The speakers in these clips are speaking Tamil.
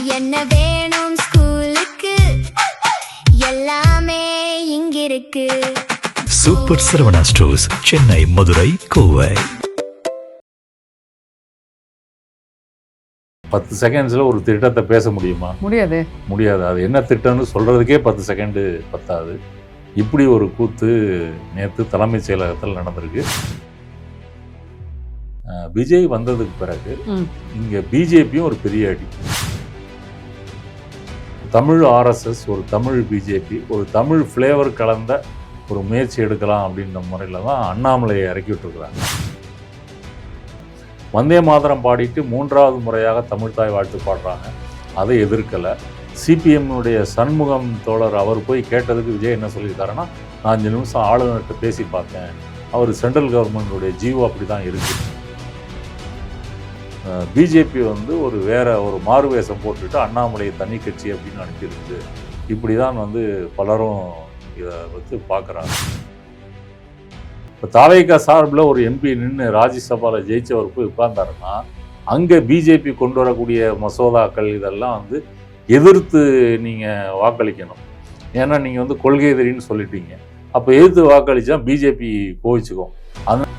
என்ன வேணும் ஸ்கூலுக்கு எல்லாமே இங்கிருக்கு. Super Saravana stores, Chennai, Madurai, Kovai. 10 செகண்ட்ஸில் ஒரு திட்டத்தை பேச முடியுமா? முடியாது. அது என்ன திட்டம்னு சொல்கிறதுக்கே 10 செகண்டு பத்தாது. இப்படி ஒரு கூத்து நேற்று தலைமைச் செயலகத்தில் நடந்திருக்கு. விஜய் வந்ததுக்கு பிறகு இங்கே பிஜேபியும் ஒரு பெரிய அடி. தமிழ் ஆர்எஸ்எஸ், ஒரு தமிழ் பிஜேபி, ஒரு தமிழ் ஃப்ளேவர் கலந்த ஒரு முயற்சி எடுக்கலாம் அப்படின்ற முறையில் தான் அண்ணாமலையை இறக்கி விட்டுருக்குறாங்க. வந்தே மாதரம் பாடிட்டு 3வது முறையாக தமிழ்தாய் வாழ்த்து பாடுறாங்க. அதை எதிர்க்கலை. சிபிஎம்னுடைய சண்முகம் தோழர் அவர் போய் கேட்டதுக்கு விஜய் என்ன சொல்லியிருக்காருன்னா, நான் 5 நிமிஷம் ஆளுநர்கிட்ட பேசி பார்த்தேன், அவர் சென்ட்ரல் கவர்மெண்ட்டுடைய ஜியோ அப்படி தான் இருக்குது. பிஜேபி ஒரு மாறுவேஷம் போட்டுட்டு அண்ணாமலையை தனி கட்சி அப்படின்னு அனுப்பியிருக்கு. இப்படி தான் பலரும் இதை பார்க்குறாங்க. இப்போ தாவேகா சார்பில் ஒரு எம்பி நின்று ராஜ்யசபாவில் ஜெயிச்சவர் போய் உட்கார்ந்தாருன்னா, அங்கே பிஜேபி கொண்டு வரக்கூடிய மசோதாக்கள் இதெல்லாம் எதிர்த்து நீங்கள் வாக்களிக்கணும். ஏன்னா நீங்கள் கொள்கை எதிரின்னு சொல்லிட்டீங்க. அப்போ எதிர்த்து வாக்களித்தா பிஜேபி கோவிச்சுக்கும். அது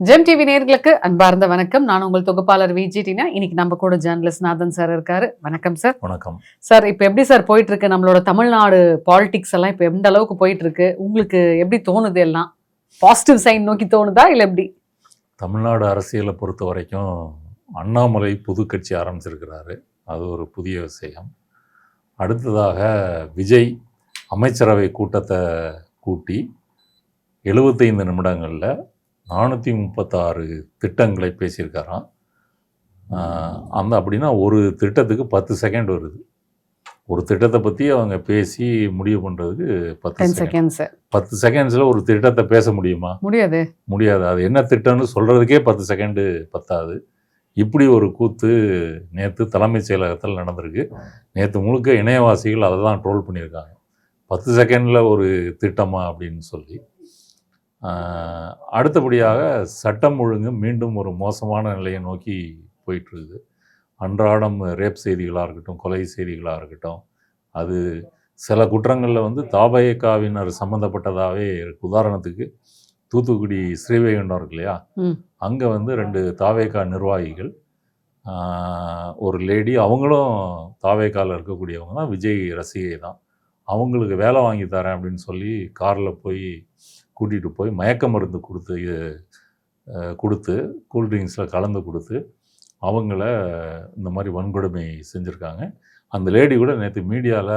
ஜெம் டிவி நேயர்களுக்கு அன்பார்ந்த வணக்கம். நான் உங்கள் தொகுப்பாளர் விஜிடினா. இன்னைக்கு நம்ம கூட ஜேர்னலிஸ்ட் நாதன் சார் இருக்காரு. வணக்கம் சார். வணக்கம் சார். இப்போ எப்படி சார் போயிட்டு இருக்கு நம்மளோட தமிழ்நாடு பாலிடிக்ஸ் எல்லாம்? இப்போ எந்த அளவுக்கு போயிட்டு இருக்கு? உங்களுக்கு எப்படி தோணுது? எல்லாம் பாசிட்டிவ் சைன் நோக்கி தோணுதா இல்லை எப்படி? தமிழ்நாடு அரசியலை பொறுத்த வரைக்கும் அண்ணாமலை புது கட்சி ஆரம்பிச்சிருக்கிறாரு. அது ஒரு புதிய விஷயம். அடுத்ததாக விஜய் அமைச்சரவை கூட்டத்தை கூட்டி 75 நிமிடங்களில் 436 திட்டங்களை பேசியிருக்காராம். அப்படின்னா ஒரு திட்டத்துக்கு 10 செகண்ட் வருது. ஒரு திட்டத்தை பற்றி அவங்க பேசி முடிவு பண்ணுறதுக்கு 10 செகண்ட்ஸில் ஒரு திட்டத்தை பேச முடியுமா? முடியாது. அது என்ன திட்டம்னு சொல்கிறதுக்கே 10 செகண்டு பத்தாது. இப்படி ஒரு கூத்து நேற்று தலைமைச் செயலகத்தில் நடந்திருக்கு. நேற்று முழுக்க இணையவாசிகள் அதை தான் ட்ரோல் பண்ணியிருக்காங்க. 10 செகண்டில் ஒரு திட்டமா அப்படின்னு சொல்லி. அடுத்தபடியாக சட்டம் ஒழுங்கு மீண்டும் ஒரு மோசமான நிலையை நோக்கி போயிட்டுருக்குது. அன்றாடம் ரேப் செய்திகளாக இருக்கட்டும், கொலை செய்திகளாக இருக்கட்டும், அது சில குற்றங்களில் தாபேகாவினர் சம்மந்தப்பட்டதாகவே இருக்குது. உதாரணத்துக்கு தூத்துக்குடி ஸ்ரீவைகுண்டம் இருக்கு இல்லையா, அங்கே 2 தாவேகா நிர்வாகிகள், ஒரு லேடி, அவங்களும் தாவேகாவில் இருக்கக்கூடியவங்க தான், விஜய் ரசிகை தான். அவங்களுக்கு வேலை வாங்கி தரேன் அப்படின்னு சொல்லி காரில் போய் கூட்டிகிட்டு போய் மயக்க மருந்து கொடுத்து கூல்ட்ரிங்க்ஸில் கலந்து கொடுத்து அவங்கள இந்த மாதிரி வன்கொடுமை செஞ்சுருக்காங்க. அந்த லேடி கூட நேற்று மீடியாவில்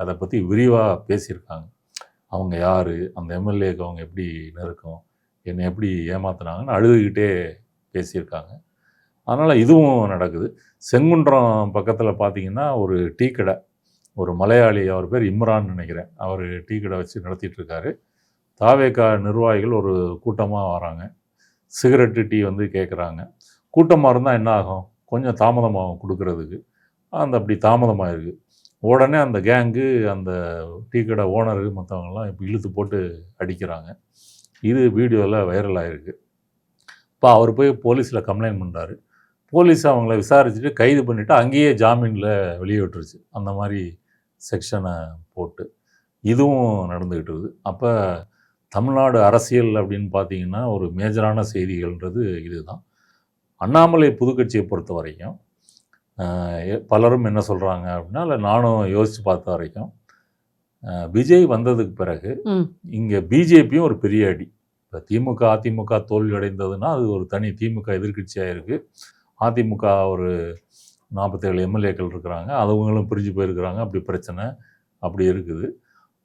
அதை பற்றி விரிவாக பேசியிருக்காங்க. அவங்க யார், அந்த எம்எல்ஏக்கு அவங்க எப்படி நெருக்கம், என்னை எப்படி ஏமாத்துனாங்கன்னு அழுதுகிட்டே பேசியிருக்காங்க. அதனால் இதுவும் நடக்குது. செங்குன்றம் பக்கத்தில் பார்த்திங்கன்னா ஒரு டீ கடை, ஒரு மலையாளி, அவர் பேர் இம்ரான் நினைக்கிறேன், அவர் டீ கடை வச்சு நடத்திட்டுருக்காரு. தாவேகா நிர்வாகிகள் ஒரு கூட்டமாக வராங்க. சிகரெட்டு டீ கேட்குறாங்க. கூட்டமாக இருந்தால் என்ன ஆகும்? கொஞ்சம் தாமதமாகும் கொடுக்கறதுக்கு. அப்படி தாமதமாகிருக்கு. உடனே அந்த கேங்கு, அந்த டீ கடை ஓனரு, மற்றவங்கெல்லாம் இப்போ இழுத்து போட்டு அடிக்கிறாங்க. இது வீடியோவில் வைரல் ஆகிருக்கு. இப்போ அவர் போய் போலீஸில் கம்ப்ளைண்ட் பண்ணுறாரு. போலீஸ் அவங்கள விசாரிச்சுட்டு கைது பண்ணிவிட்டு அங்கேயே ஜாமீனில் வெளியே விட்டுருச்சு. அந்த மாதிரி செக்ஷனை போட்டு இதுவும் நடந்துக்கிட்டு இருக்குது. அப்போ தமிழ்நாடு அரசியல் அப்படின்னு பார்த்தீங்கன்னா ஒரு மேஜரான செய்திகள்ன்றது இதுதான். அண்ணாமலை புதுக்கட்சியை பொறுத்த வரைக்கும் பலரும் என்ன சொல்கிறாங்க அப்படின்னா, இல்லை நானும் யோசித்து பார்த்த வரைக்கும் விஜய் வந்ததுக்கு பிறகு இங்கே பிஜேபியும் ஒரு பெரிய அடி. இப்போ திமுக அதிமுக தோல்வி அடைந்ததுன்னா அது ஒரு தனி திமுக எதிர்கட்சியாக இருக்குது. அதிமுக ஒரு 47 எம்எல்ஏக்கள் இருக்கிறாங்க, அவங்களும் பிரிஞ்சு போயிருக்கிறாங்க. அப்படி பிரச்சனை அப்படி இருக்குது.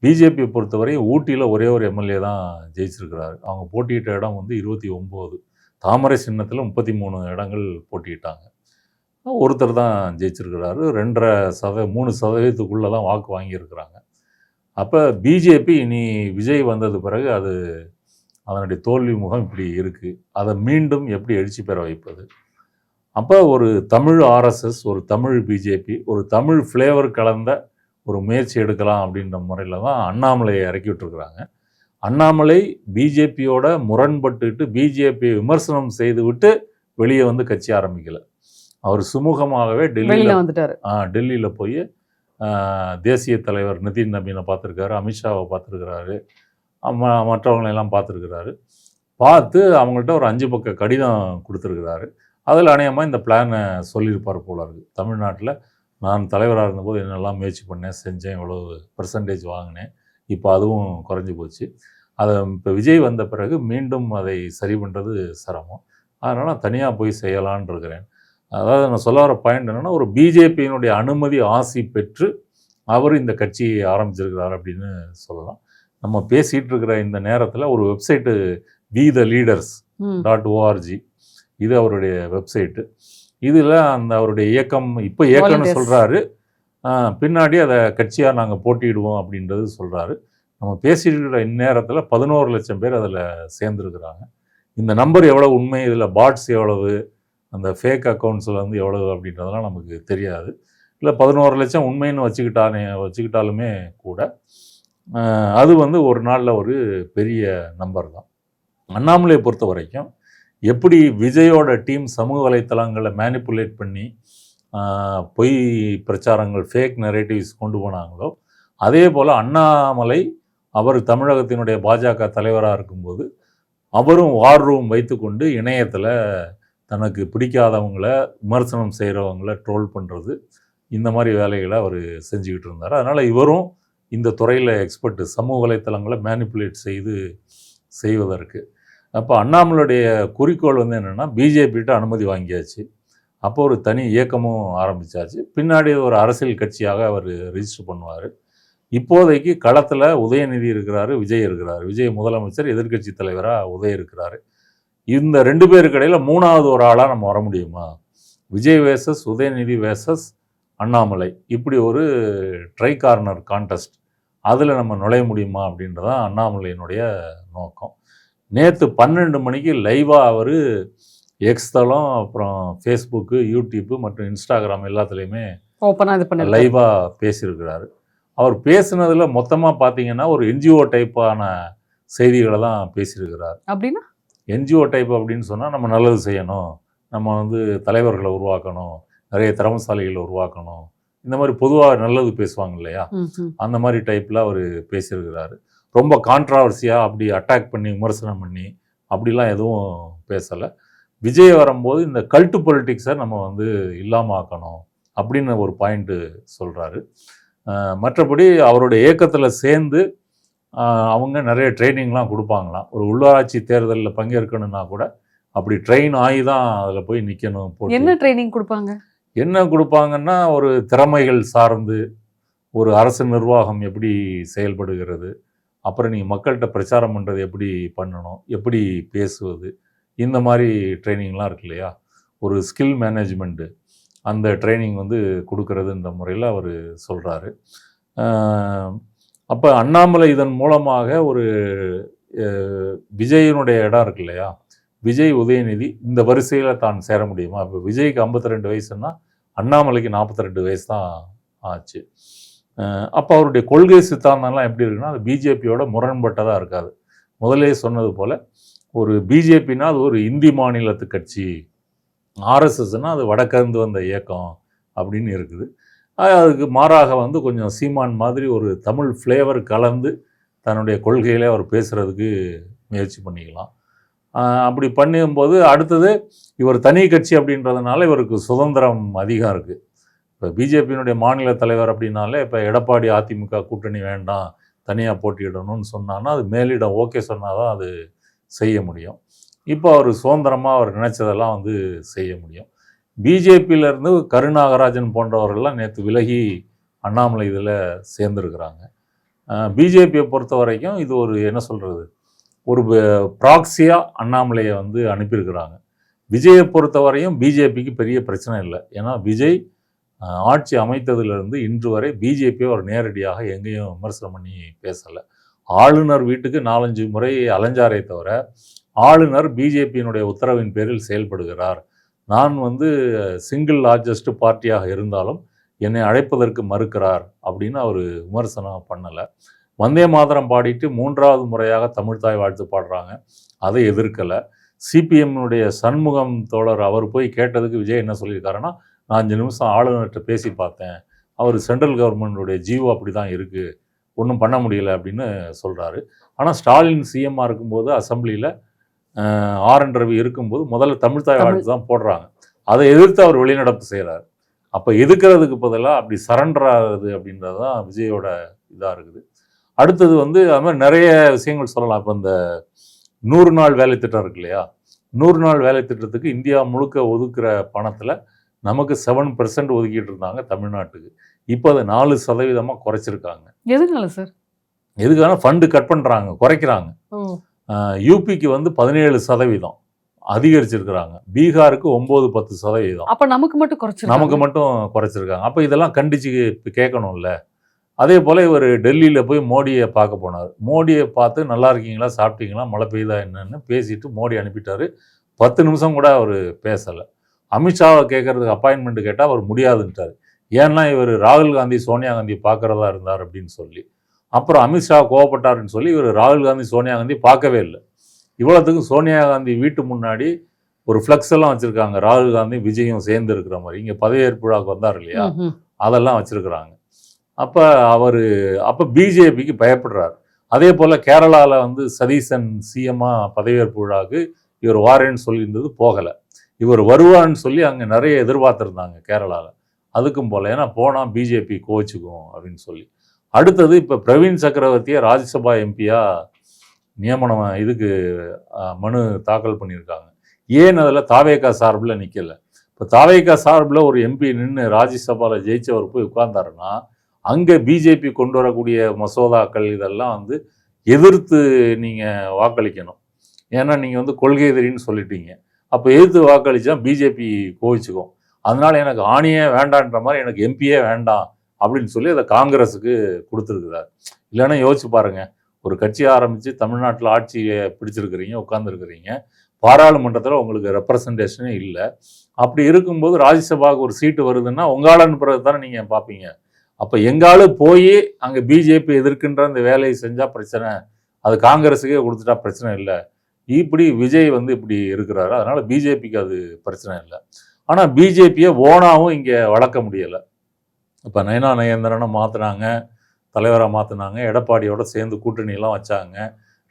பிஜேபியை பொறுத்தவரை ஊட்டியில் ஒரே ஒரு எம்எல்ஏ தான் ஜெயிச்சிருக்கிறாரு. அவங்க போட்டியிட்ட இடம் 29. தாமரை சின்னத்தில் 33 இடங்கள் போட்டியிட்டாங்க. ஒருத்தர் தான் ஜெயிச்சிருக்கிறாரு. 3% தான் வாக்கு வாங்கியிருக்கிறாங்க. அப்போ பிஜேபி இனி விஜய் வந்தது பிறகு அதனுடைய தோல்வி முகம் இப்படி இருக்குது. அதை மீண்டும் எப்படி எழுச்சி பெற வைப்பது? அப்போ ஒரு தமிழ் ஆர்எஸ்எஸ், ஒரு தமிழ் பிஜேபி, ஒரு தமிழ் ஃப்ளேவர் கலந்த ஒரு முயற்சி எடுக்கலாம் அப்படின்ற முறையில் தான் அண்ணாமலையை இறக்கி விட்டுருக்குறாங்க. அண்ணாமலை பிஜேபியோட முரண்பட்டுட்டு பிஜேபியை விமர்சனம் செய்து விட்டு வெளியே வந்து கட்சி ஆரம்பிக்கல. அவர் சுமூகமாகவே டெல்லியில் போய் தேசிய தலைவர் நிதின் நபீனை பார்த்துருக்காரு, அமித்ஷாவை பார்த்துருக்கிறாரு, மற்றவங்களெல்லாம் பார்த்துருக்கிறாரு. பார்த்து அவங்கள்ட்ட ஒரு 5 பக்க கடிதம் கொடுத்துருக்கிறாரு. அதில் அநேகமாக இந்த பிளானை சொல்லியிருப்பார் போல இருக்குது. தமிழ்நாட்டில் நான் தலைவராக இருந்தபோது என்னெல்லாம் முயற்சி பண்ணேன், செஞ்சேன், இவ்வளோ பெர்சன்டேஜ் வாங்கினேன், இப்போ அதுவும் குறைஞ்சி போச்சு. அதை இப்போ விஜய் வந்த பிறகு மீண்டும் அதை சரி பண்ணுறது சிரமம். அதனால் நான் தனியாக போய் செய்யலான் இருக்கிறேன். அதாவது நான் சொல்ல வர பாயிண்ட் என்னென்னா, ஒரு பிஜேபியினுடைய அனுமதி ஆசி பெற்று அவர் இந்த கட்சியை ஆரம்பிச்சிருக்கிறார் அப்படின்னு சொல்லலாம். நம்ம பேசிகிட்டு இருக்கிற இந்த நேரத்தில் ஒரு வெப்சைட்டு WeTheLeaders.org, இது அவருடைய வெப்சைட்டு. இதில் அந்த அவருடைய இயக்கம் இப்போ இயக்கம்னு சொல்கிறாரு, பின்னாடி அதை கட்சியாக நாங்கள் போட்டியிடுவோம் அப்படின்றது சொல்கிறாரு. நம்ம பேசிட்டு இருக்கிற இந்நேரத்தில் 11 லட்சம் பேர் அதில் சேர்ந்துருக்குறாங்க. இந்த நம்பர் எவ்வளோ உண்மை, இதில் பாட்ஸ் எவ்வளவு, அந்த ஃபேக் அக்கௌண்ட்ஸில் வந்து எவ்வளவு அப்படின்றதெல்லாம் நமக்கு தெரியாது. இல்லை 11 லட்சம் உண்மைன்னு வச்சுக்கிட்டாலுமே கூட அது வந்து ஒரு நாளில் ஒரு பெரிய நம்பர் தான். அண்ணாமலையை பொறுத்த வரைக்கும் எப்படி விஜயோட டீம் சமூக வலைத்தளங்களை மேனிப்புலேட் பண்ணி பொய் பிரச்சாரங்கள், ஃபேக் நரேட்டிவ்ஸ் கொண்டு போனாங்களோ, அதே போல் அண்ணாமலை அவர் தமிழகத்தினுடைய பாஜக தலைவராக இருக்கும்போது அவரும் வார் ரூம் வைத்துக்கொண்டு இணையத்தில் தனக்கு பிடிக்காதவங்கள விமர்சனம் செய்கிறவங்கள ட்ரோல் பண்ணுறது, இந்த மாதிரி வேலைகளை அவர் செஞ்சுக்கிட்டு இருந்தார். அதனால் இவரும் இந்த துறையில் எக்ஸ்பர்ட்டு, சமூக வலைத்தளங்களை மேனிப்புலேட் செய்வதற்கு. அப்போ அண்ணாமலையுடைய குறிக்கோள் வந்து என்னென்னா, பிஜேபிகிட்ட அனுமதி வாங்கியாச்சு, அப்போ ஒரு தனி இயக்கமும் ஆரம்பித்தாச்சு, பின்னாடி ஒரு அரசியல் கட்சியாக அவர் ரிஜிஸ்டர் பண்ணுவார். இப்போதைக்கு களத்தில் உதயநிதி இருக்கிறாரு, விஜய் இருக்கிறார். விஜய் முதலமைச்சர், எதிர்க்கட்சி தலைவராக உதய் இருக்கிறாரு. இந்த 2 பேருக்கு இடையில் 3வது ஒரு ஆளாக நம்ம வர முடியுமா? விஜய் வேர்சஸ் உதயநிதி வேர்சஸ் அண்ணாமலை, இப்படி ஒரு ட்ரை கார்னர் கான்டெஸ்ட், அதில் நம்ம நுழைய முடியுமா அப்படின்றதான் அண்ணாமலையினுடைய நோக்கம். நேற்று 12 மணிக்கு லைவாக அவர் எக்ஸ் தளம், அப்புறம் ஃபேஸ்புக்கு, யூடியூப்பு மற்றும் இன்ஸ்டாகிராம் எல்லாத்துலேயுமே லைவாக பேசியிருக்கிறாரு. அவர் பேசுனதில் மொத்தமாக பார்த்தீங்கன்னா ஒரு என்ஜிஓ டைப்பான செய்திகளை தான் பேசியிருக்கிறார். அப்படின்னா என்ஜிஓ டைப் அப்படின்னு சொன்னால், நம்ம நல்லது செய்யணும், நம்ம வந்து தலைவர்களை உருவாக்கணும், நிறைய திறமசாலிகளை உருவாக்கணும், இந்த மாதிரி பொதுவாக நல்லது பேசுவாங்க இல்லையா, அந்த மாதிரி டைப்பில் அவர் பேசியிருக்கிறாரு. ரொம்ப கான்ட்ராவர்சியாக அப்படி அட்டாக் பண்ணி விமர்சனம் பண்ணி அப்படிலாம் எதுவும் பேசலை. விஜய் வரும்போது இந்த கல்ட்டு பொலிட்டிக்ஸை நம்ம வந்து இல்லாமல் ஆக்கணும் அப்படின்னு ஒரு பாயிண்ட்டு சொல்கிறாரு. மற்றபடி அவருடைய இயக்கத்தில் சேர்ந்து அவங்க நிறைய ட்ரைனிங்லாம் கொடுப்பாங்களாம். ஒரு உள்ளாட்சி தேர்தலில் பங்கேற்கணும்னா கூட அப்படி ட்ரெயின் ஆகி தான் அதில் போய் நிற்கணும். என்ன ட்ரைனிங் கொடுப்பாங்க? என்ன கொடுப்பாங்கன்னா, ஒரு திறமைகள் சார்ந்து, ஒரு அரசு நிர்வாகம் எப்படி செயல்படுகிறது, அப்புறம் நீங்கள் மக்கள்கிட்ட பிரச்சாரம் பண்ணுறது எப்படி பண்ணணும், எப்படி பேசுவது, இந்த மாதிரி ட்ரைனிங்லாம் இருக்கு இல்லையா, ஒரு ஸ்கில் மேனேஜ்மெண்ட்டு, அந்த ட்ரைனிங் வந்து கொடுக்கறதுன்ற முறையில் அவர் சொல்கிறாரு. அப்போ அண்ணாமலை இதன் மூலமாக ஒரு விஜயனுடைய இடம் இருக்கு இல்லையா, விஜய் உதயநிதி இந்த வரிசையில் தான் சேர முடியுமா? இப்போ விஜய்க்கு 52 வயசுன்னா அண்ணாமலைக்கு 42 வயசு தான் ஆச்சு. அப்போ அவருடைய கொள்கை சித்தாந்தம்லாம் எப்படி இருக்குன்னா, அது பிஜேபியோட முரண்பட்டதாக இருக்காது. முதலே சொன்னது போல் ஒரு பிஜேபின்னா அது ஒரு இந்தி மாநிலத்து கட்சி, ஆர்எஸ்எஸ்னால் அது வடக்கிருந்து வந்த இயக்கம் அப்படின்னு இருக்குது. அதுக்கு மாறாக வந்து கொஞ்சம் சீமான் மாதிரி ஒரு தமிழ் ஃப்ளேவர் கலந்து தன்னுடைய கொள்கையிலே அவர் பேசுகிறதுக்கு முயற்சி பண்ணிக்கலாம். அப்படி பண்ணும்போது அடுத்தது இவர் தனி கட்சி அப்படின்றதுனால இவருக்கு சுதந்திரம் அதிகம் இருக்குது. இப்போ பிஜேபியினுடைய மாநில தலைவர் அப்படின்னாலே, இப்போ எடப்பாடி அதிமுக கூட்டணி வேண்டாம், தனியாக போட்டியிடணும்னு சொன்னான்னா அது மேலிடம் ஓகே சொன்னால் தான் அது செய்ய முடியும். இப்போ அவர் சுதந்திரமாக அவர் நினச்சதெல்லாம் வந்து செய்ய முடியும். பிஜேபியிலேருந்து கருநாகராஜன் போன்றவர்கள்லாம் நேற்று விலகி அண்ணாமலை இதில் சேர்ந்துருக்கிறாங்க. பிஜேபியை பொறுத்த வரைக்கும் இது ஒரு என்ன சொல்கிறது, ஒரு ப்ராக்சியாக அண்ணாமலையை வந்து அனுப்பியிருக்கிறாங்க. விஜயை பொறுத்த வரையும் பிஜேபிக்கு பெரிய பிரச்சனை இல்லை. ஏன்னா விஜய் ஆட்சி அமைத்ததுலேருந்து இன்று வரை பிஜேபியை ஒரு நேரடியாக எங்கேயும் விமர்சனம் பண்ணி பேசலை. ஆளுநர் வீட்டுக்கு 4-5 முறை அலைஞ்சாரே தவிர ஆளுநர் பிஜேபியினுடைய உத்தரவின் பேரில் செயல்படுகிறார், நான் வந்து சிங்கிள் லார்ஜஸ்ட் பார்ட்டியாக இருந்தாலும் என்னை அழைப்பதற்கு மறுக்கிறார் அப்படின்னு அவர் விமர்சனம் பண்ணலை. வந்தே மாதரம் பாடிட்டு 3வது முறையாக தமிழ்தாய் வாழ்த்து பாடுறாங்க, அதை எதிர்க்கலை. சிபிஎம்னுடைய சண்முகம் தோழர் அவர் போய் கேட்டதுக்கு விஜய் என்ன சொல்லியிருக்காருன்னா, நான் 5 நிமிஷம் ஆளுநர்கிட்ட பேசி பார்த்தேன், அவர் சென்ட்ரல் கவர்மெண்ட்டுடைய ஜியோ அப்படி தான் இருக்குது, ஒன்றும் பண்ண முடியல அப்படின்னு சொல்கிறாரு. ஆனால் ஸ்டாலின் சிஎம்மாக இருக்கும்போது அசம்பிளியில் ஆர்.என். ரவி இருக்கும்போது முதல்ல தமிழ்தாய் வாழ்த்து தான் போடுறாங்க. அதை எதிர்த்து அவர் வெளிநடப்பு செய்கிறார். அப்போ எதிர்க்கிறதுக்கு பதிலாக அப்படி சரண்டர் ஆகுது அப்படின்றது தான் விஜயோட இதாக இருக்குது. அடுத்தது வந்து அது மாதிரி நிறைய விஷயங்கள் சொல்லலாம். இப்போ இந்த 100 நாள் வேலை திட்டம் இருக்கு இல்லையா, 100 நாள் வேலை திட்டத்துக்கு இந்தியா முழுக்க ஒதுக்குற பணத்தில் நமக்கு 7% ஒதுக்கிட்டு இருந்தாங்க தமிழ்நாட்டுக்கு. இப்போ அதை 4% குறைச்சிருக்காங்க. எதுனால சார்? எதுக்கான ஃபண்டு கட் பண்ணுறாங்க, குறைக்கிறாங்க. யூபிக்கு வந்து 17% அதிகரிச்சிருக்கிறாங்க, பீகாருக்கு 9-10%. அப்போ நமக்கு மட்டும் குறைச்சிருக்காங்க. அப்போ இதெல்லாம் கண்டிச்சு கேட்கணும்ல. அதே போல் இவர் டெல்லியில் போய் மோடியை பார்க்க போனார். மோடியை பார்த்து நல்லா இருக்கீங்களா, சாப்பிட்டீங்களா, மழை பெய்யுதா என்னன்னு பேசிட்டு மோடி அனுப்பிட்டார். 10 நிமிஷம் கூட அவர் பேசலை. அமித்ஷாவை கேட்கறதுக்கு அப்பாயின்மெண்ட் கேட்டால் அவர் முடியாதுன்ட்டார். ஏன்னா இவர் ராகுல் காந்தி சோனியா காந்தி பார்க்குறதா இருந்தார் அப்படின்னு சொல்லி. அப்புறம் அமித்ஷா கோவப்பட்டாருன்னு சொல்லி இவர் ராகுல் காந்தி சோனியா காந்தி பார்க்கவே இல்லை. இவ்வளோத்துக்கும் சோனியா காந்தி வீட்டு முன்னாடி ஒரு ஃப்ளெக்ஸ் எல்லாம் வச்சுருக்காங்க, ராகுல் காந்தி விஜயும் சேர்ந்து இருக்கிற மாதிரி. இங்கே பதவியேற்பு விழாவுக்கு வந்தார் இல்லையா, அதெல்லாம் வச்சுருக்குறாங்க. அப்போ பிஜேபிக்கு பயப்படுறார். அதே போல் கேரளாவில் வந்து சதீசன் சிஎம்மாக பதவியேற்பு விழாவுக்கு இவர் வாரேன்னு சொல்லியிருந்தது, போகலை. இவர் வருவான்னு சொல்லி அங்கே நிறைய எதிர்பார்த்துருந்தாங்க கேரளாவில். அதுக்கும் போல, ஏன்னா போனால் பிஜேபி கோச்சுக்கும் அப்படின்னு சொல்லி. அடுத்தது இப்போ பிரவீன் சக்கரவர்த்தியை ராஜ்யசபா எம்பியாக நியமனம் இதுக்கு மனு தாக்கல் பண்ணியிருக்காங்க. ஏன் அதில் தாவேகா சார்பில் நிற்கலை? இப்போ தாவேகா சார்பில் ஒரு எம்பி நின்று ராஜ்யசபாவில் ஜெயிச்சவர் போய் உட்கார்ந்தாருன்னா அங்கே பிஜேபி கொண்டு வரக்கூடிய மசோதாக்கள் இதெல்லாம் வந்து எதிர்த்து நீங்கள் வாக்களிக்கணும். ஏன்னா நீங்கள் வந்து கொள்கை எதிரின்னு சொல்லிட்டீங்க. அப்போ எதிர்த்து வாக்களித்தா பிஜேபி கோவிச்சுக்கும். அதனால் எனக்கு ஆணியே வேண்டான்ற மாதிரி எனக்கு எம்பியே வேண்டாம் அப்படின்னு சொல்லி அதை காங்கிரஸுக்கு கொடுத்துருக்குறாரு. இல்லைன்னா யோசிச்சு பாருங்கள், ஒரு கட்சியை ஆரம்பித்து தமிழ்நாட்டில் ஆட்சியை பிடிச்சிருக்கிறீங்க, உட்காந்துருக்கிறீங்க, பாராளுமன்றத்தில் உங்களுக்கு ரெப்ரசன்டேஷனே இல்லை. அப்படி இருக்கும்போது ராஜ்யசபாவுக்கு ஒரு சீட்டு வருதுன்னா உங்களால் அனுப்புறது தானே நீங்கள் பார்ப்பீங்க. அப்போ எங்காலும் போய் அங்கே பிஜேபி எதிர்க்கின்ற அந்த வேலையை செஞ்சால் பிரச்சனை, அது காங்கிரஸுக்கே கொடுத்துட்டா பிரச்சனை இல்லை. இப்படி விஜய் வந்து இப்படி இருக்கிறாரு, அதனால் பிஜேபிக்கு அது பிரச்சனை இல்லை. ஆனால் பிஜேபியை ஓனாவும் இங்கே வளர்க்க முடியலை. இப்போ நயனா நயேந்திரனை மாற்றினாங்க, தலைவராக மாற்றினாங்க, எடப்பாடியோட சேர்ந்து கூட்டணியெல்லாம் வச்சாங்க,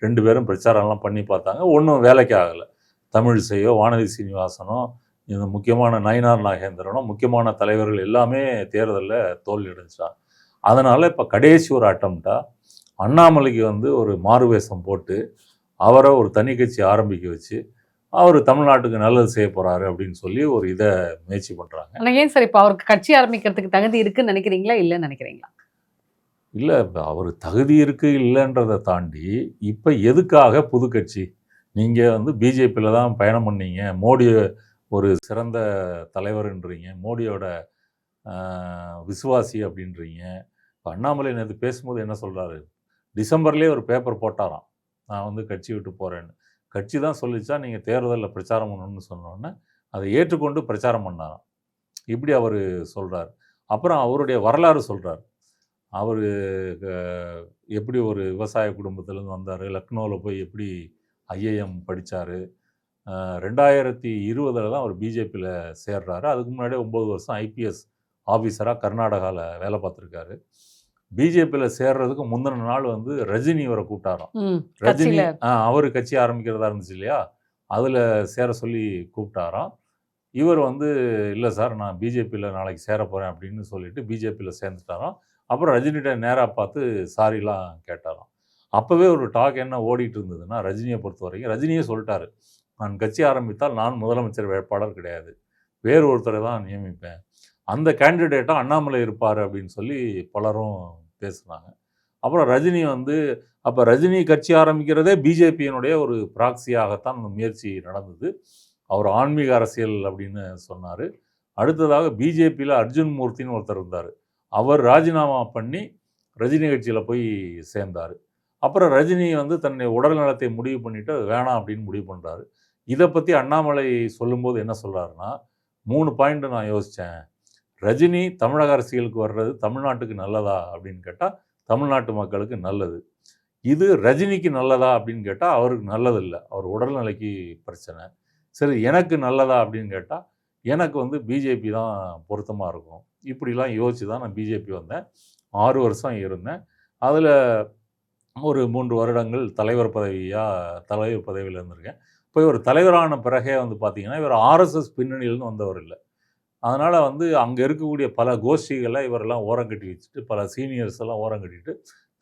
2 பேரும் பிரச்சாரம்லாம் பண்ணி பார்த்தாங்க, ஒன்றும் வேலைக்கு ஆகலை. தமிழிசையோ வானதி சீனிவாசனோ இந்த முக்கியமான நயினார் நாகேந்திரனும் முக்கியமான தலைவர்கள் எல்லாமே தேர்தலில் தோல்வி அடைஞ்சிட்டாங்க. அதனால் இப்போ கடைசி ஒரு அட்டம்ப்டாக அண்ணாமலைக்கு வந்து ஒரு மாறுவேஷம் போட்டு அவரை ஒரு தனி கட்சி ஆரம்பிக்க வச்சு அவர் தமிழ்நாட்டுக்கு நல்லது செய்ய போகிறாரு அப்படின்னு சொல்லி ஒரு இதை முயற்சி பண்ணுறாங்க. ஆனால் ஏன் சார் இப்போ அவருக்கு கட்சி ஆரம்பிக்கிறதுக்கு தகுதி இருக்குன்னு நினைக்கிறீங்களா, இல்லைன்னு நினைக்கிறீங்களா? இல்லை, இப்போ அவர் தகுதி இருக்குது இல்லைன்றதை தாண்டி இப்போ எதுக்காக புது கட்சி? நீங்கள் வந்து பிஜேபியில் தான் பயணம் பண்ணீங்க, மோடி ஒரு சிறந்த தலைவர்ன்றீங்க, மோடியோட விசுவாசி அப்படின்றீங்க. இப்போ அண்ணாமலை நேற்று பேசும்போது என்ன சொல்கிறாரு, டிசம்பர்லேயே ஒரு பேப்பர் போட்டாராம், நான் வந்து கட்சி விட்டு போகிறேன்னு. கட்சி தான் சொல்லிச்சா நீங்கள் தேர்தலில் பிரச்சாரம் பண்ணணும்னு சொன்னோன்னே அதை ஏற்றுக்கொண்டு பிரச்சாரம் பண்ணாராம். இப்படி அவர் சொல்கிறார். அப்புறம் அவருடைய வரலாறு சொல்கிறார். அவர் எப்படி ஒரு விவசாய குடும்பத்திலேருந்து வந்தார், லக்னோவில் போய் எப்படி ஐஏஎம் படித்தார், 2020 தான் அவர் பிஜேபியில் சேர்றாரு. அதுக்கு முன்னாடியே 9 வருஷம் ஐபிஎஸ் ஆஃபீஸராக கர்நாடகாவில் வேலை பார்த்துருக்காரு. பிஜேபியில் சேர்றதுக்கு முந்தின நாள் வந்து ரஜினி இவரை கூப்பிட்டாராம். ரஜினி அவர் கட்சி ஆரம்பிக்கிறதா இருந்துச்சு இல்லையா, அதில் சேர சொல்லி கூப்பிட்டாராம். இவர் வந்து இல்லை சார் நான் பிஜேபியில் நாளைக்கு சேர போகிறேன் அப்படின்னு சொல்லிட்டு பிஜேபியில் சேர்ந்துட்டாராம். அப்புறம் ரஜினிகிட்ட நேராக பார்த்து சாரிலாம் கேட்டாராம். அப்போவே ஒரு டாக் என்ன ஓடிட்டு இருந்ததுன்னா, ரஜினியை பொறுத்த வரைக்கும் ரஜினியே சொல்லிட்டாரு, நான் கட்சி ஆரம்பித்தால் நான் முதலமைச்சர் வேட்பாளர் கிடையாது, வேறு ஒருத்தரை தான் நியமிப்பேன், அந்த கேண்டிடேட்டாக அண்ணாமலை இருப்பார் அப்படின்னு சொல்லி பலரும் பேசுனாங்க. அப்புறம் ரஜினி வந்து அப்போ ரஜினி கட்சி ஆரம்பிக்கிறதே பிஜேபியினுடைய ஒரு ப்ராக்சியாகத்தான் அந்த முயற்சி நடந்தது. அவர் ஆன்மீக அரசியல் அப்படின்னு சொன்னார். அடுத்ததாக பிஜேபியில் அர்ஜுன் மூர்த்தின்னு ஒருத்தர் இருந்தார், அவர் ராஜினாமா பண்ணி ரஜினி கட்சியில் போய் சேர்ந்தார். அப்புறம் ரஜினி வந்து தன்னை உடல் நலத்தை முடிவு பண்ணிவிட்டு அது வேணாம் அப்படின்னு முடிவு பண்ணுறாரு. இதை பற்றி அண்ணாமலை சொல்லும்போது என்ன சொல்கிறாருன்னா, 3 பாயிண்ட் நான் யோசித்தேன். ரஜினி தமிழக அரசியலுக்கு வர்றது தமிழ்நாட்டுக்கு நல்லதா அப்படின்னு கேட்டால் தமிழ்நாட்டு மக்களுக்கு நல்லது. இது ரஜினிக்கு நல்லதா அப்படின்னு கேட்டால் அவருக்கு நல்லதில்லை, அவர் உடல்நிலைக்கு பிரச்சனை. சரி, எனக்கு நல்லதா அப்படின்னு கேட்டால் எனக்கு வந்து பிஜேபி தான் பொருத்தமாக இருக்கும். இப்படிலாம் யோசிச்சு தான் நான் பிஜேபி வந்தேன். 6 வருஷம் இருந்தேன். அதில் ஒரு 3 வருடங்கள் தலைவர் பதவியில் இருந்திருக்கேன். இப்போ இவர் தலைவரான பிறகே வந்து பார்த்தீங்கன்னா இவர் ஆர்எஸ்எஸ் பின்னணியிலேருந்து வந்தவர் இல்லை. அதனால் வந்து அங்கே இருக்கக்கூடிய பல கோஷ்டிகளை இவரெல்லாம் ஓரங்கட்டி வச்சுட்டு, பல சீனியர்ஸ் எல்லாம் ஓரங்கட்டிட்டு,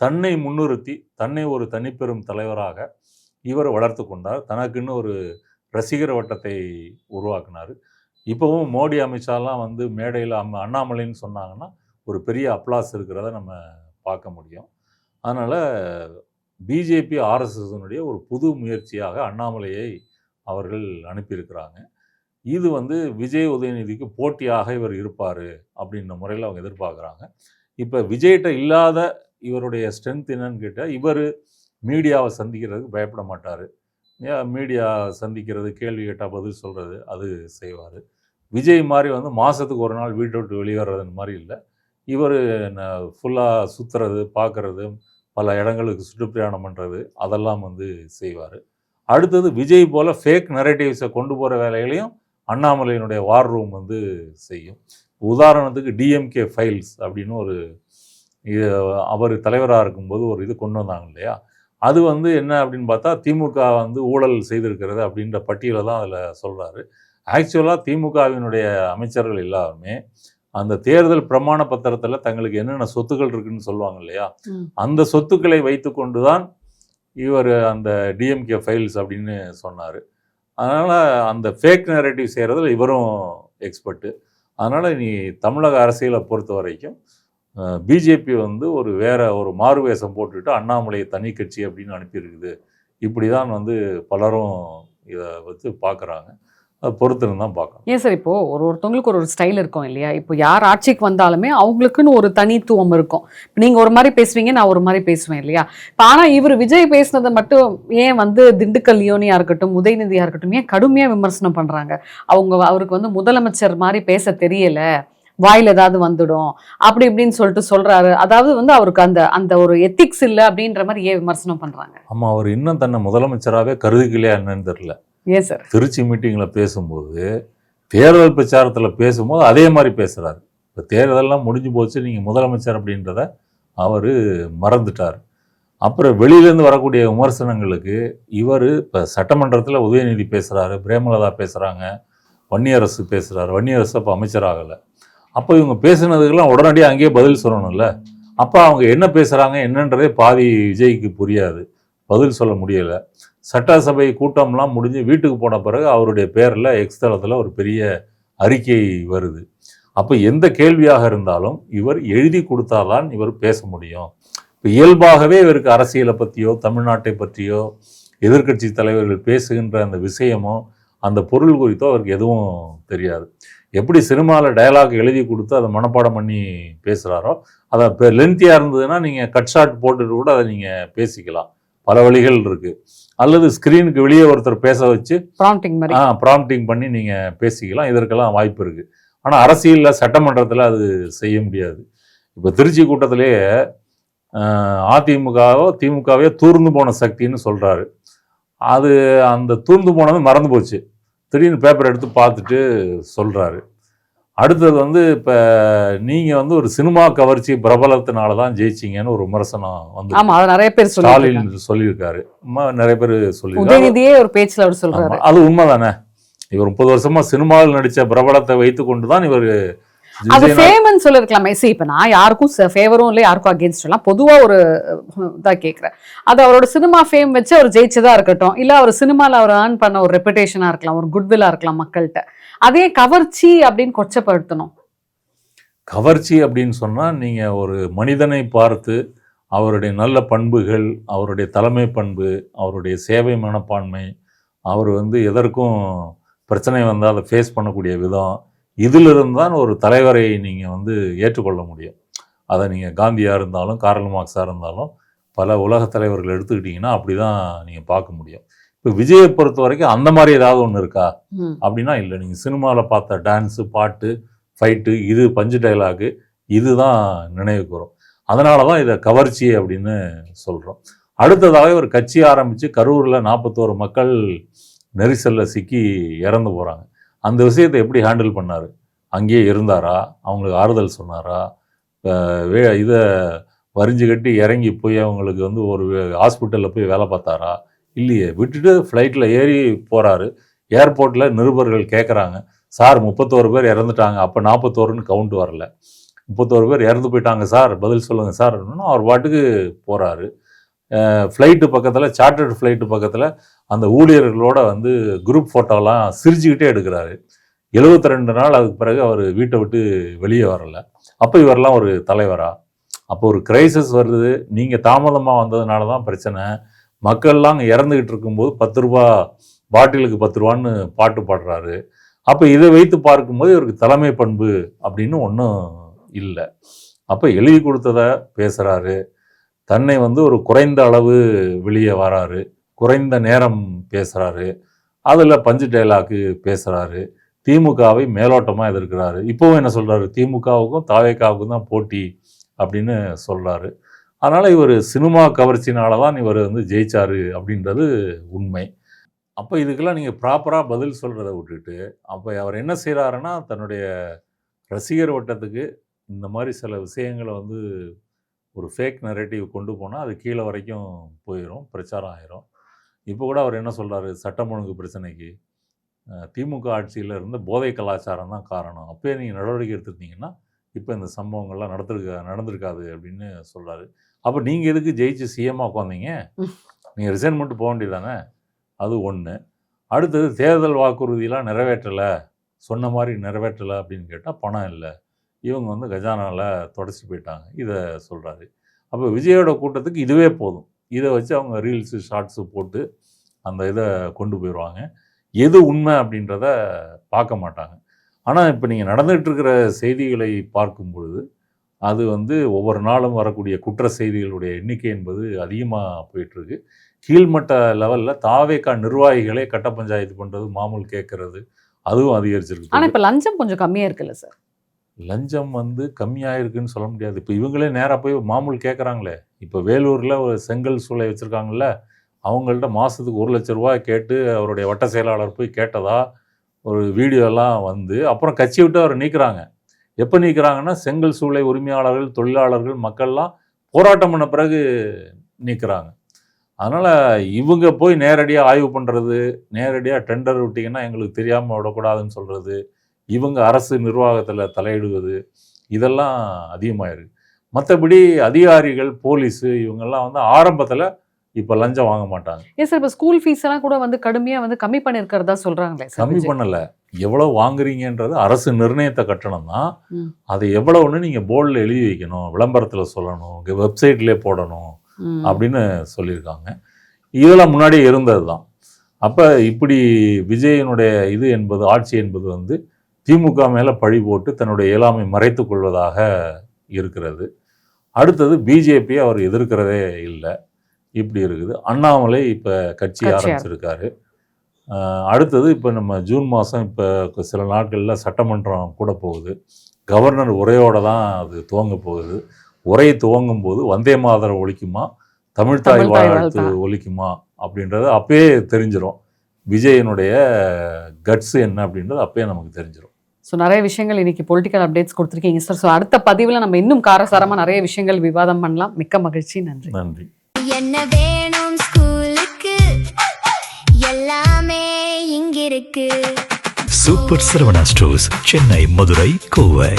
தன்னை முன்னிறுத்தி தன்னை ஒரு தனிப்பெரும் தலைவராக இவர் வளர்த்து கொண்டார். தனக்குன்னு ஒரு ரசிகர் வட்டத்தை உருவாக்கினார். இப்போவும் மோடி அமித்ஷாலாம் வந்து மேடையில் அண்ணாமலைன்னு சொன்னாங்கன்னா ஒரு பெரிய அப்ளாஸ் இருக்கிறத நம்ம பார்க்க முடியும். அதனால் பிஜேபி ஆர்எஸ்எஸ்னுடைய ஒரு புது முயற்சியாக அண்ணாமலையை அவர்கள் அனுப்பியிருக்கிறாங்க. இது வந்து விஜய் உதயநிதிக்கு போட்டியாக இவர் இருப்பார் அப்படின்ற முறையில் அவங்க எதிர்பார்க்குறாங்க. இப்போ விஜய்கிட்ட இல்லாத இவருடைய ஸ்ட்ரென்த் என்னன்னு கேட்டால், இவர் மீடியாவை சந்திக்கிறதுக்கு பயப்பட மாட்டார். மீடியா சந்திக்கிறது, கேள்வி கேட்டால் பதில் சொல்கிறது, அது செய்வார். விஜய் மாதிரி வந்து மாதத்துக்கு ஒரு நாள் வீட்டை விட்டு வெளியேறதுன்னு மாதிரி இல்லை. இவர் ஃபுல்லாக சுற்றுறது, பார்க்குறது, பல இடங்களுக்கு சுற்றுப்பிரயாணம் பண்ணுறது, அதெல்லாம் வந்து செய்வார். அடுத்தது விஜய் போல் ஃபேக் நரேட்டிவ்ஸை கொண்டு போகிற வேலைகளையும் அண்ணாமலையினுடைய வார் ரூம் வந்து செய்யும். உதாரணத்துக்கு டிஎம்கே ஃபைல்ஸ் அப்படின்னு ஒரு அவர் தலைவராக இருக்கும்போது ஒரு இது கொண்டு வந்தாங்க இல்லையா, அது வந்து என்ன அப்படின்னு பார்த்தா திமுக வந்து ஊழல் செய்திருக்கிறது அப்படின்ற பட்டியலை தான் அதில் சொல்கிறாரு. ஆக்சுவலாக திமுகவினுடைய அமைச்சர்கள் எல்லாருமே அந்த தேர்தல் பிரமாண பத்திரத்தில் தங்களுக்கு என்னென்ன சொத்துக்கள் இருக்குன்னு சொல்லுவாங்க இல்லையா, அந்த சொத்துக்களை வைத்து கொண்டு தான் இவர் அந்த டிஎம்கே ஃபைல்ஸ் அப்படின்னு சொன்னார். அதனால் அந்த ஃபேக் நேரேட்டிவ் செய்கிறதுல இவரும் எக்ஸ்பர்ட்டு. அதனால் நீ தமிழக அரசியலை பொறுத்த வரைக்கும் பிஜேபி வந்து ஒரு மாறுவேஷம் போட்டுட்டு அண்ணாமலையை தனி கட்சி அப்படின்னு அனுப்பியிருக்குது. இப்படி தான் வந்து பலரும் இதை வச்சு பார்க்குறாங்க. அதை பொறுத்துன்னு தான் பார்க்கணும். ஏன் சார், இப்போது ஒருத்தவங்களுக்கு ஒரு ஸ்டைல் இருக்கும் இல்லையா? இப்போ யார் ஆட்சிக்கு வந்தாலுமே அவங்களுக்குன்னு ஒரு தனித்துவம் இருக்கும். இப்போ நீங்கள் ஒரு மாதிரி பேசுவீங்க, நான் ஒரு மாதிரி பேசுவேன் இல்லையா? இப்போ ஆனால் இவர் விஜய் பேசுனதை மட்டும் ஏன் வந்து திண்டுக்கல் லியோனியாக இருக்கட்டும், உதயநிதியாக இருக்கட்டும், ஏன் கடுமையாக விமர்சனம் பண்ணுறாங்க? அவருக்கு வந்து முதலமைச்சர் மாதிரி பேச தெரியலை, வாயில் ஏதாவது வந்துடும் அப்படி இப்படின்னு சொல்கிறாரு. அதாவது வந்து அவருக்கு அந்த ஒரு எத்திக்ஸ் இல்லை அப்படின்ற மாதிரி ஏன் விமர்சனம் பண்ணுறாங்க? ஆமாம், அவர் இன்னும் தன்னை முதலமைச்சராகவே கருதுக்கலையா என்னன்னு தெரியல. ஏன் சார்? திருச்சி மீட்டிங்கில் பேசும்போது, தேர்தல் பிரச்சாரத்தில் பேசும்போது அதே மாதிரி பேசுகிறாரு. இப்போ தேர்தலெல்லாம் முடிஞ்சு போச்சு, நீங்கள் முதலமைச்சர் அப்படின்றத அவர் மறந்துட்டார். அப்புறம் வெளியிலேருந்து வரக்கூடிய விமர்சனங்களுக்கு இவர் இப்போ சட்டமன்றத்தில் உதயநிதி பேசுகிறாரு, பிரேமலதா பேசுகிறாங்க, வன்னியரசு பேசுகிறாரு. வன்னியரசு அப்போ அமைச்சராகலை. அப்போ இவங்க பேசுனதுக்கெல்லாம் உடனடியாக அங்கேயே பதில் சொல்லணும்ல. அப்போ அவங்க என்ன பேசுகிறாங்க என்னன்றதே பாதி விஜய்க்கு புரியாது, பதில் சொல்ல முடியலை. சட்டசபை கூட்டம்லாம் முடிஞ்சு வீட்டுக்கு போன பிறகு அவருடைய பேரில் எக்ஸ் தளத்தில் ஒரு பெரிய அறிக்கை வருது. அப்போ எந்த கேள்வியாக இருந்தாலும் இவர் எழுதி கொடுத்தாதான் இவர் பேச முடியும். இப்போ இயல்பாகவே இவருக்கு அரசியலை பற்றியோ தமிழ்நாட்டை பற்றியோ எதிர்க்கட்சி தலைவர்கள் பேசுகின்ற அந்த விஷயமோ அந்த பொருள் குறித்தோ அவருக்கு எதுவும் தெரியாது. எப்படி சினிமாவில் டயலாக் எழுதி கொடுத்து அதை மனப்பாடம் பண்ணி பேசுகிறாரோ, அதை இப்போ லென்த்தியாக இருந்ததுன்னா நீங்கள் கட் ஷாட் போட்டுட்டு கூட அதை நீங்கள் பேசிக்கலாம். பல வழிகள் இருக்குது. அல்லது ஸ்க்ரீனுக்கு வெளியே ஒருத்தர் பேச வச்சு ப்ராம்ப்டிங் பண்ணி நீங்கள் பேசிக்கலாம். இதற்கெல்லாம் வாய்ப்பு இருக்குது. ஆனால் அரசியலில் சட்டமன்றத்தில் அது செய்ய முடியாது. இப்போ திருச்சி கூட்டத்திலேயே திமுகவே தூர்ந்து போன சக்தின்னு சொல்கிறாரு. அது அந்த தூர்ந்து போனது மறந்து போச்சு. திடீர்னு பேப்பர் எடுத்து பார்த்துட்டு சொல்கிறாரு. அடுத்தது வந்து இப்போ நீங்கள் வந்து ஒரு சினிமா கவர்ச்சி பிரபலத்தினால தான் ஜெயிச்சிங்கன்னு ஒரு விமர்சனம் வந்து நிறைய பேர் ஸ்டாலின் சொல்லியிருக்காரு. நிறைய பேர் சொல்லியிருக்காரு. அது உண்மைதானே? இவர் 30 வருஷமா சினிமாவில் நடித்த பிரபலத்தை வைத்து கொண்டு தான் இவர் அது ஃபேம்னு சொல்லிருக்கலாமே. இப்போ நான் யாருக்கும் ஃபேவரும் இல்லை, யாருக்கும் அகேன்ஸ்ட் எல்லாம் பொதுவாக ஒரு இதாக கேட்குறேன். அது அவரோட சினிமா ஃபேம் வச்சு அவர் ஜெயிச்சதா இருக்கட்டும், இல்லை அவர் சினிமாவில் அவர் ஏர்ன் பண்ண ஒரு ரெப்புடேஷனாக இருக்கலாம், ஒரு குட்வில்லாக இருக்கலாம் மக்கள்கிட்ட. அதே கவர்ச்சி அப்படின்னு கொச்சப்படுத்தணும். கவர்ச்சி அப்படின்னு சொன்னால் நீங்கள் ஒரு மனிதனை பார்த்து அவருடைய நல்ல பண்புகள், அவருடைய தலைமை பண்பு, அவருடைய சேவை மனப்பான்மை, அவர் வந்து எதற்கும் பிரச்சனை வந்தால் அதை ஃபேஸ் பண்ணக்கூடிய விதம், இதிலிருந்து தான் ஒரு தலைவரை நீங்கள் வந்து ஏற்றுக்கொள்ள முடியும். அதை நீங்கள் காந்தியாக இருந்தாலும் கார்ல் மார்க்ஸாக இருந்தாலும் பல உலக தலைவர்கள் எடுத்துக்கிட்டிங்கன்னா அப்படி தான் நீங்கள் பார்க்க முடியும். இப்போ விஜயை பொறுத்த வரைக்கும் அந்த மாதிரி ஏதாவது ஒன்று இருக்கா அப்படின்னா இல்லை. நீங்கள் சினிமாவில் பார்த்த டான்ஸு, பாட்டு, ஃபைட்டு, இது பஞ்சு டைலாகு, இதுதான் நினைவுக்கு வரும். அதனால தான் இதை கவர்ச்சி அப்படின்னு சொல்கிறோம். அடுத்ததாக ஒரு கட்சி ஆரம்பித்து கரூரில் 41 மக்கள் நெரிசலில் சிக்கி இறந்து போகிறாங்க. அந்த விஷயத்தை எப்படி ஹேண்டில் பண்ணார்? அங்கேயே இருந்தாரா? அவங்களுக்கு ஆறுதல் சொன்னாரா? இதை வரிஞ்சு கட்டி இறங்கி போய் அவங்களுக்கு வந்து ஒரு ஹாஸ்பிட்டலில் போய் வேலை பார்த்தாரா? இல்லையே. விட்டுட்டு ஃப்ளைட்டில் ஏறி போகிறாரு. ஏர்போர்ட்டில் நிருபர்கள் கேட்குறாங்க, சார் 31 பேர் இறந்துட்டாங்க, அப்போ 41ன்னு கவுண்ட் வரல, 31 பேர் இறந்து போயிட்டாங்க சார், பதில் சொல்லுங்கள் சார். அவர் பாட்டுக்கு போகிறாரு. ஃப்ளைட்டு பக்கத்தில், சார்ட்டர்டு ஃப்ளைட்டு பக்கத்தில் அந்த ஊழியர்களோட வந்து குரூப் ஃபோட்டோலாம் சிரிச்சுக்கிட்டே எடுக்கிறாரு. 72 நாள் அதுக்கு பிறகு அவர் வீட்டை விட்டு வெளியே வரல. அப்போ இவரெல்லாம் ஒரு தலைவரா? அப்போ ஒரு கிரைசிஸ் வருது, நீங்கள் தாமதமாக வந்ததுனால தான் பிரச்சனை. மக்கள்லாம் இறந்துக்கிட்டு இருக்கும்போது 10 ரூபா பாட்டிலுக்கு 10 ரூபான்னு பாட்டு பாடுறாரு. அப்போ இதை வைத்து பார்க்கும்போது இவருக்கு தலைமை பண்பு அப்படின்னு ஒன்றும் இல்லை. அப்போ எழுதி கொடுத்ததை பேசுகிறாரு, தன்னை வந்து ஒரு குறைந்த அளவு வெளியே வராரு, குறைந்த நேரம் பேசுகிறாரு, அதில் பஞ்சு டைலாக்கு பேசுகிறாரு, திமுகவை மேலோட்டமாக எதிர்க்கிறாரு. இப்போவும் என்ன சொல்கிறாரு? திமுகவுக்கும் தாவேக்காவுக்கும் தான் போட்டி அப்படின்னு சொல்கிறாரு. அதனால் இவர் சினிமா கவர்ச்சினால தான் இவர் வந்து ஜெயிச்சாரு அப்படின்றது உண்மை. அப்போ இதுக்கெல்லாம் நீங்கள் ப்ராப்பராக பதில் சொல்கிறத விட்டுட்டு, அப்போ அவர் என்ன செய்கிறாருன்னா, தன்னுடைய ரசிகர் வட்டத்துக்கு இந்த மாதிரி சில விஷயங்களை வந்து ஒரு ஃபேக் நரேட்டிவ் கொண்டு போனால் அது கீழே வரைக்கும் போயிடும், பிரச்சாரம் ஆயிரும். இப்போ கூட அவர் என்ன சொல்கிறாரு? சட்டம் ஒழுங்கு பிரச்சனைக்கு திமுக ஆட்சியில் இருந்த போதை கலாச்சாரம் தான் காரணம், அப்போயே நீங்கள் நடவடிக்கை எடுத்துருந்தீங்கன்னா இப்போ இந்த சம்பவங்கள்லாம் நடந்திருக்காது அப்படின்னு சொல்கிறாரு. அப்போ நீங்கள் எதுக்கு ஜெயிச்சு சிஎம்மாக உட்காந்தீங்க? நீங்கள் ரிசைன் பண்ணிட்டு போக வேண்டியதானே? அது ஒன்று. அடுத்தது தேர்தல் வாக்குறுதியெலாம் நிறைவேற்றலை, சொன்ன மாதிரி நிறைவேற்றலை அப்படின்னு கேட்டால் பணம் இல்லை, இவங்க வந்து கஜானாவில் தொடச்சிட்டு போயிட்டாங்க, இதை சொல்கிறாரு. அப்போ விஜயோட கூட்டத்துக்கு இதுவே போதும். இதை வச்சு அவங்க ரீல்ஸு ஷார்ட்ஸு போட்டு அந்த இதை கொண்டு போயிடுவாங்க. எது உண்மை அப்படின்றத பார்க்க மாட்டாங்க. ஆனால் இப்போ நீங்கள் நடந்துகிட்ருக்கிற செய்திகளை பார்க்கும் பொழுது அது வந்து ஒவ்வொரு நாளும் வரக்கூடிய குற்ற செய்திகளுடைய எண்ணிக்கை என்பது அதிகமாக போயிட்டுருக்கு. கீழ்மட்ட லெவலில் தாவேக்கா நிர்வாகிகளே கட்ட பஞ்சாயத்து பண்ணுறது, மாமூல் கேட்கறது, அதுவும் அதிகரிச்சிருக்கு. ஆனால் இப்போ லஞ்சம் கொஞ்சம் கம்மியாக இருக்குல்ல சார்? லஞ்சம் வந்து கம்மியாக இருக்குன்னு சொல்ல முடியாது. இப்போ இவங்களே நேராக போய் மாமூல் கேட்குறாங்களே. இப்போ வேலூரில் ஒரு செங்கல் சூளை வச்சுருக்காங்கல்ல, அவங்கள்ட்ட மாதத்துக்கு 1 லட்ச ரூபா கேட்டு அவருடைய வட்ட செயலாளர் போய் கேட்டதா ஒரு வீடியோலாம் வந்து அப்புறம் கட்சி விட்டு அவர் நீக்கிறாங்க. எப்போ நீக்கிறாங்கன்னா, செங்கல் சூளை உரிமையாளர்கள், தொழிலாளர்கள், மக்கள்லாம் போராட்டம் பண்ண பிறகு நீக்கிறாங்க. அதனால் இவங்க போய் நேரடியாக ஆய்வு பண்ணுறது, நேரடியாக டெண்டர் விட்டிங்கன்னா எங்களுக்கு தெரியாமல் விடக்கூடாதுன்னு சொல்கிறது, இவங்க அரசு நிர்வாகத்தில் தலையிடுவது, இதெல்லாம் அதிகமாகிருக்கு. மற்றபடி அதிகாரிகள், போலீஸு இவங்கெல்லாம் வந்து ஆரம்பத்தில் இப்போ லஞ்சம் வாங்க மாட்டாங்க. ஏன் சார் இப்போ ஸ்கூல் ஃபீஸ் எல்லாம் கூட வந்து கடுமையாக வந்து கம்மி பண்ணியிருக்கிறதா சொல்கிறாங்களே சார்? கம்மி பண்ணலை, எவ்வளோ வாங்குறீங்கன்றது அரசு நிர்ணயித்த கட்டணம் தான். அதை எவ்வளோன்னு நீங்கள் போர்டில் எழுதி வைக்கணும், விளம்பரத்தில் சொல்லணும், வெப்சைட்லேயே போடணும் அப்படின்னு சொல்லியிருக்காங்க. இதெல்லாம் முன்னாடியே இருந்தது தான். அப்போ இப்படி விஜயனுடைய இது என்பது, ஆட்சி என்பது வந்து திமுக மேலே பழி போட்டு தன்னுடைய இயலாமை மறைத்து கொள்வதாக இருக்கிறது. அடுத்தது பிஜேபி அவர் எதிர்க்கிறதே இல்லை, இப்படி இருக்குது. அண்ணாமலை இப்போ கட்சி ஆரம்பிச்சிருக்காரு. அடுத்தது இப்போ நம்ம ஜூன் மாதம் இப்போ சில நாட்களில் சட்டமன்றம் கூட போகுது. கவர்னர் உரையோடு தான் அது துவங்க போகுது. உரை துவங்கும் போது வந்தே மாதரம் ஒலிக்குமா, தமிழ்தாய் வாழ்த்து ஒலிக்குமா அப்படின்றது அப்பயே தெரிஞ்சிடும். விஜயனுடைய கட்ஸ் என்ன அப்படின்றது அப்பயே நமக்கு தெரிஞ்சிடும். ஸோ நிறைய விஷயங்கள் இன்னைக்கு பொலிட்டிக்கல் அப்டேட்ஸ் கொடுத்துருக்கீங்க சார். ஸோ அடுத்த பதிவில் நம்ம இன்னும் காரசாரமாக நிறைய விஷயங்கள் விவாதம் பண்ணலாம். மிக்க மகிழ்ச்சி. நன்றி. நன்றி. என்ன வேணும் ஸ்கூலுக்கு, எல்லாமே இங்கிருக்கு. Super Saravana stores, Chennai, Madurai, Kovai.